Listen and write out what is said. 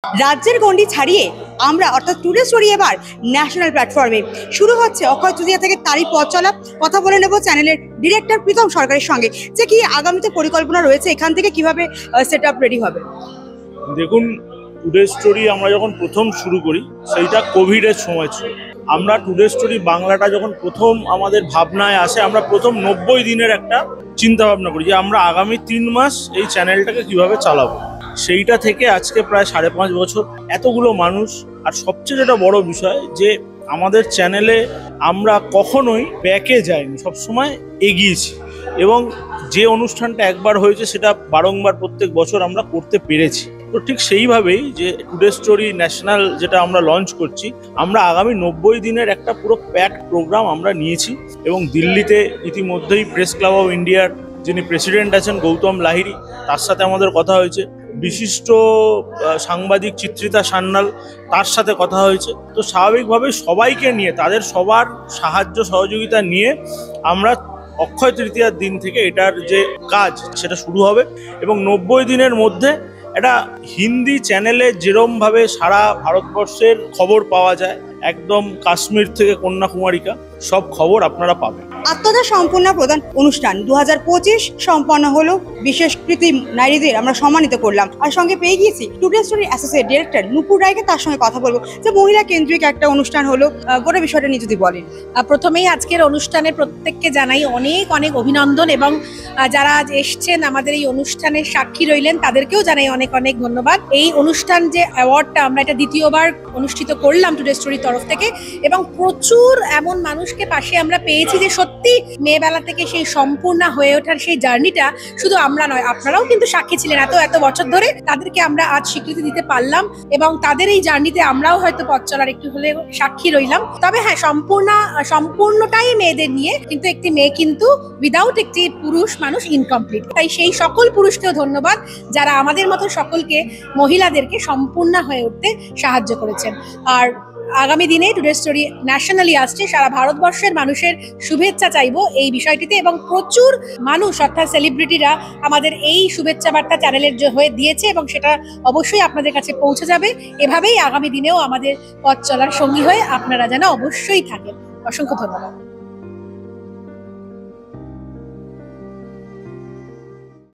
রাজ্যের গণ্ডি ছাড়িয়ে আমরা অর্থাৎ টুডে স্টোরি এবার ন্যাশনাল প্ল্যাটফর্মে শুরু হচ্ছে অক্ষয় তৃতীয়া থেকে তারই পথ চলা। কথা বলে নেব চ্যানেলের ডিরেক্টর প্রীতম সরকারের সঙ্গে যে কি আগামীতে পরিকল্পনা রয়েছে, এখান থেকে কিভাবে সেট আপ রেডি হবে। দেখুন, টুডে স্টোরি আমরা যখন প্রথম শুরু করি সেইটা কোভিডের সময় ছিল। আমরা টুডে স্টোরি বাংলাটা যখন প্রথম আমাদের ভাবনায় আসে, আমরা প্রথম 90 দিনের একটা চিন্তা ভাবনা করি যে আমরা আগামী 3 মাস এই চ্যানেলটাকে কিভাবে চালাবো। সেইটা থেকে আজকে প্রায় 5.5 বছর, এতগুলো মানুষ। আর সবচেয়ে যেটা বড় বিষয় যে আমাদের চ্যানেলে আমরা কখনোই ব্যাকে যাইনি, সবসময় এগিয়েছি এবং যে অনুষ্ঠানটা একবার হয়েছে সেটা বারংবার প্রত্যেক বছর আমরা করতে পেরেছি। তো ঠিক সেইভাবেই যে টুডে স্টোরি ন্যাশনাল যেটা আমরা লঞ্চ করছি, আমরা আগামী 90 দিনের একটা পুরো প্যাক প্রোগ্রাম আমরা নিয়েছি এবং দিল্লিতে ইতিমধ্যেই প্রেস ক্লাব অফ ইন্ডিয়ার যিনি প্রেসিডেন্ট আছেন গৌতম লাহিড়ী, তার সাথে আমাদের কথা হয়েছে। বিশিষ্ট সাংবাদিক চিত্রিতা সান্যাল, তার সাথে কথা হয়েছে। তো স্বাভাবিকভাবে সবাইকে নিয়ে, তাদের সবার সাহায্য সহযোগিতা নিয়ে আমরা অক্ষয় তৃতীয়ার দিন থেকে এটার যে কাজ সেটা শুরু হবে এবং 90 দিনের মধ্যে এটা হিন্দি চ্যানেলে যেরমভাবে সারা ভারতবর্ষের খবর পাওয়া যায়, একদম কাশ্মীর থেকে কন্যাকুমারিকা সব খবর আপনারা পাবেন। আত্মদা সম্পূর্ণ প্রদান অনুষ্ঠান 2025 সম্পন্ন হলো। বিশেষ কৃতি নারীদের আমরা সম্মানিত করলাম, আর সঙ্গে পেয়ে গিয়েছি টুডে স্টোরি অ্যাসোসিয়েট ডিরেক্টর নুপুর রায়কে। তার সঙ্গে কথা বলবো যে মহিলা কেন্দ্রিক একটা অনুষ্ঠান হলো, গোটা বিষয়টা নিয়ে যদি বলেন। প্রথমেই আজকের অনুষ্ঠানে প্রত্যেককে জানাই অনেক অনেক অভিনন্দন এবং যারা আজ এসছেন আমাদের এই অনুষ্ঠানের সাক্ষী রইলেন তাদেরকেও জানাই অনেক অনেক ধন্যবাদ। এই অনুষ্ঠান যে অ্যাওয়ার্ডটা আমরা এটা দ্বিতীয়বার অনুষ্ঠিত করলাম টুডে স্টোরির তরফ থেকে এবং প্রচুর এমন মানুষকে পাশে আমরা পেয়েছি যে সত্যি মেয়েবেলা থেকে সেই সম্পূর্ণ হয়ে ওঠার সেই জার্নিটা শুধু আমরা নয়, আপনারাও কিন্তু সাক্ষী ছিলেন এত বছর ধরে। তাদেরকে আমরা আজ স্বীকৃতি দিতে পারলাম এবং তাদের এই জার্নিতে আমরাও হয়তো পথ চলার একটু হলে সাক্ষী রইলাম। তবে হ্যাঁ, সম্পূর্ণটাই মেয়েদের নিয়ে, কিন্তু একটি মেয়ে কিন্তু উইদাউট একটি পুরুষ মানুষ ইনকমপ্লিট। তাই সেই সকল পুরুষকেও ধন্যবাদ যারা আমাদের মতো সকলকে, মহিলাদেরকে সম্পূর্ণ হয়ে উঠতে সাহায্য করেছেন। আর আগামী দিনে টুডে স্টোরি ন্যাশনালি আসছে, সারা ভারতবর্ষের মানুষের শুভেচ্ছা চাইবো এই বিষয়টিতে এবং প্রচুর মানুষ অর্থাৎ সেলিব্রিটিরা আমাদের এই শুভেচ্ছা বার্তা চ্যানেলের হয়ে দিয়েছে এবং সেটা অবশ্যই আপনাদের কাছে পৌঁছে যাবে। এভাবেই আগামী দিনেও আমাদের পথ চলার সঙ্গী হয়ে আপনারা যেন অবশ্যই থাকেন। অসংখ্য ধন্যবাদ।